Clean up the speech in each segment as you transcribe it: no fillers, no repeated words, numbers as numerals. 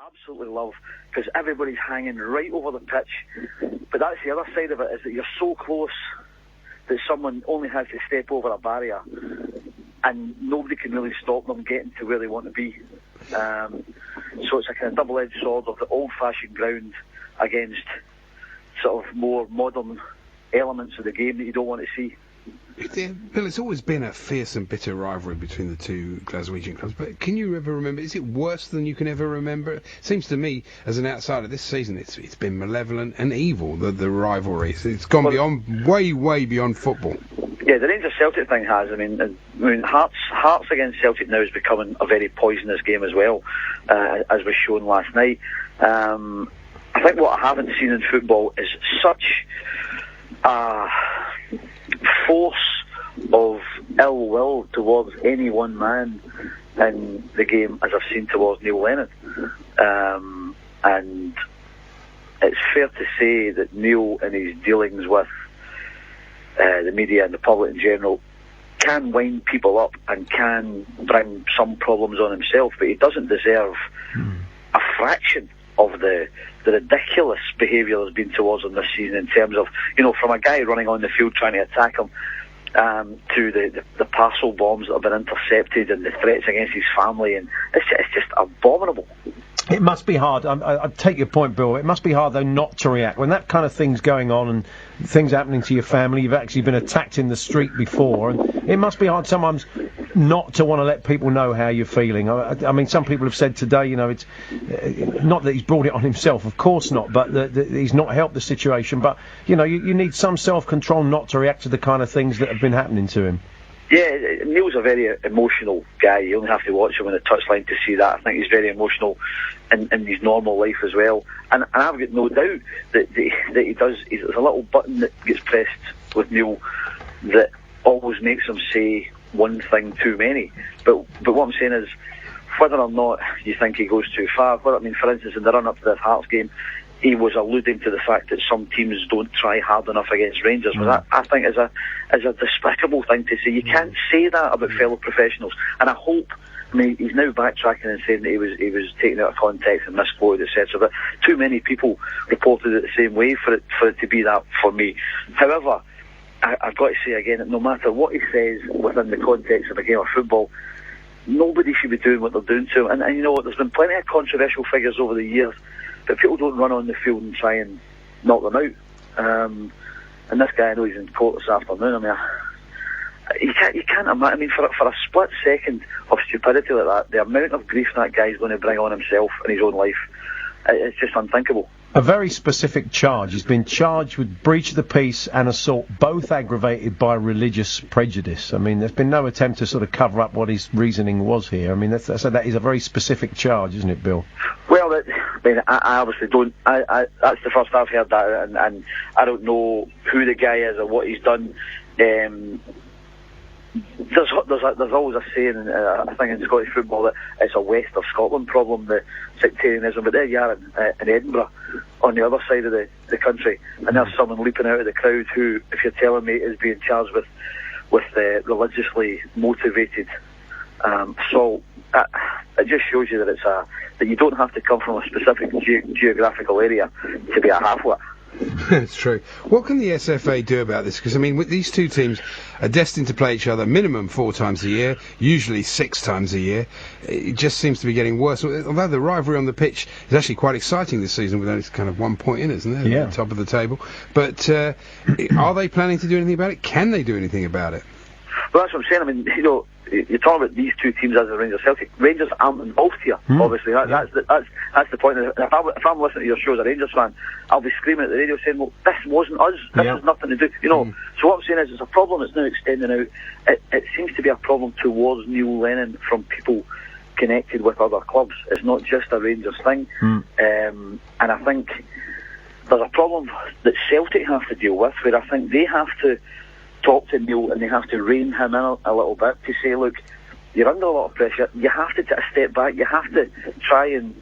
absolutely love, because everybody's hanging right over the pitch. But that's the other side of it, is that you're so close that someone only has to step over a barrier and nobody can really stop them getting to where they want to be. So it's a kind of double-edged sword of the old-fashioned ground against sort of more modern elements of the game that you don't want to see. Bill, it's always been a fierce and bitter rivalry between the two Glaswegian clubs, but can you ever remember, is it worse than you can ever remember? It seems to me, as an outsider this season, it's been malevolent and evil, the rivalry. It's gone beyond, way beyond football. Yeah, the Rangers-Celtic thing has. I mean, Hearts against Celtic now is becoming a very poisonous game as well, as was shown last night. I think what I haven't seen in football is such a force of ill will towards any one man in the game as I've seen towards Neil Lennon. And it's fair to say that Neil, in his dealings with the media and the public in general, can wind people up and can bring some problems on himself, but he doesn't deserve a fraction of the ridiculous behaviour there's been towards him this season, in terms of, from a guy running on the field trying to attack him, to the parcel bombs that have been intercepted and the threats against his family, and it's just abominable. It must be hard. I take your point, Bill. It must be hard, though, not to react when that kind of thing's going on and things happening to your family. You've actually been attacked in the street before, and it must be hard sometimes not to want to let people know how you're feeling. I mean, some people have said today, it's not that he's brought it on himself, of course not, but that he's not helped the situation. But you need some self-control not to react to the kind of things that have been happening to him. Yeah, Neil's a very emotional guy. You only have to watch him on the touchline to see that. I think he's very emotional in his normal life as well. And I've got no doubt that he does. There's a little button that gets pressed with Neil that always makes him say one thing too many. But what I'm saying is, whether or not you think he goes too far, for instance, in the run-up to this Hearts game, he was alluding to the fact that some teams don't try hard enough against Rangers. Well, that, I think, is a despicable thing to say. You can't say that about fellow professionals. And I hope, he's now backtracking and saying that he was taken out of context and misquoted, etc. But too many people reported it the same way for it to be that for me. However, I've got to say again that no matter what he says within the context of a game of football, nobody should be doing what they're doing to him. And you know what? There's been plenty of controversial figures over the years, but people don't run on the field and try and knock them out. And this guy, I know he's in court this afternoon. You can't imagine. For a split second of stupidity like that, the amount of grief that guy's going to bring on himself in his own life, it's just unthinkable. A very specific charge. He's been charged with breach of the peace and assault, both aggravated by religious prejudice. There's been no attempt to sort of cover up what his reasoning was here. So that is a very specific charge, isn't it, Bill? Well, I obviously don't. That's the first I've heard that, and I don't know who the guy is or what he's done. There's always a saying, I think, in Scottish football, that it's a West of Scotland problem, the sectarianism. But there you are in Edinburgh, on the other side of the country, and there's someone leaping out of the crowd who, if you're telling me, is being charged with religiously motivated assault. It just shows you that that you don't have to come from a specific geographical area to be a halfwit. That's true. What can the SFA do about this? Because, these two teams are destined to play each other minimum 4 times a year, usually 6 times a year. It just seems to be getting worse. Although the rivalry on the pitch is actually quite exciting this season, with only kind of 1 point in it, isn't there? Yeah. At the top of the table. But are they planning to do anything about it? Can they do anything about it? Well, that's what I'm saying. You're talking about these two teams as the Rangers-Celtic. Rangers aren't involved here, obviously. That's the point. If I'm listening to your show as a Rangers fan, I'll be screaming at the radio saying, well, this wasn't us. This has nothing to do. So what I'm saying is, it's a problem that's now extending out. It seems to be a problem towards Neil Lennon from people connected with other clubs. It's not just a Rangers thing. And I think there's a problem that Celtic have to deal with, where I think they have to talk to Neil and they have to rein him in a little bit to say, look, you're under a lot of pressure. You have to take a step back. You have to try and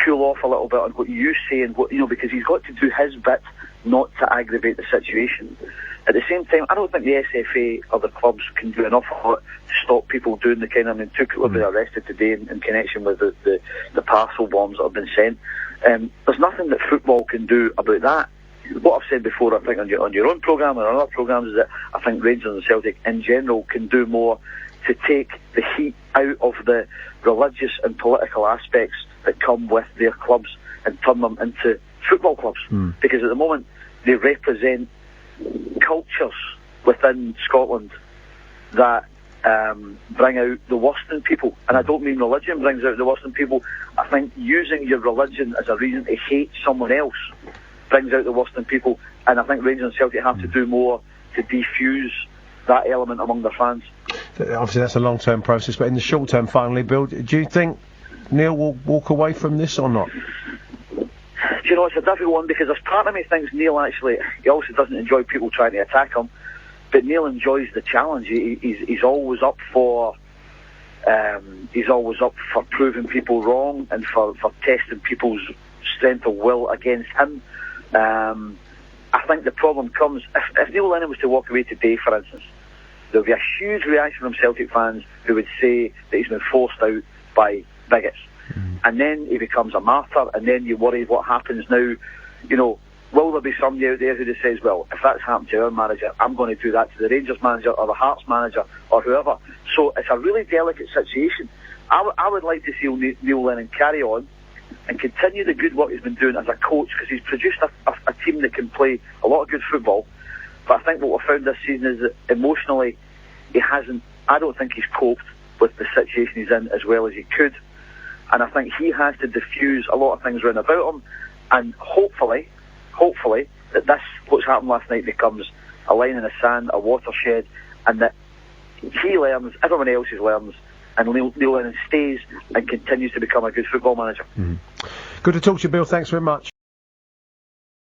cool off a little bit on what you say, and because he's got to do his bit not to aggravate the situation. At the same time, I don't think the SFA or the clubs can do enough of it to stop people doing the kind of... I mean, two people have been arrested today in connection with the parcel bombs that have been sent. There's nothing that football can do about that. What I've said before, I think, on your own programme and on other programmes, is that I think Rangers and Celtic in general can do more to take the heat out of the religious and political aspects that come with their clubs and turn them into football clubs. Because at the moment, they represent cultures within Scotland that bring out the worst in people. And I don't mean religion brings out the worst in people. I think using your religion as a reason to hate someone else brings out the worst in people. And I think Rangers and Celtic have to do more to defuse that element among their fans. Obviously, that's a long-term process, but in the short term, finally, Bill, do you think Neil will walk away from this or not? Do you know, it's a difficult one, because there's part of me thinks Neil actually, he also doesn't enjoy people trying to attack him, but Neil enjoys the challenge. He's always up for proving people wrong and for testing people's strength of will against him. I think the problem comes if Neil Lennon was to walk away today, for instance, there would be a huge reaction from Celtic fans who would say that he's been forced out by bigots. And then he becomes a martyr, and then you worry what happens now. You know, will there be somebody out there who just says, well, if that's happened to our manager, I'm going to do that to the Rangers manager or the Hearts manager or whoever. So it's a really delicate situation. I would like to see Neil Lennon carry on and continue the good work he's been doing as a coach, because he's produced a team that can play a lot of good football. But I think what we've found this season is that emotionally he hasn't, I don't think he's coped with the situation he's in as well as he could. And I think he has to diffuse a lot of things around about him, and hopefully that this, what's happened last night, becomes a line in the sand, a watershed, and that he learns, everyone else learns, and Neil Lennon stays and continues to become a good football manager. Good to talk to you, Bill. Thanks very much.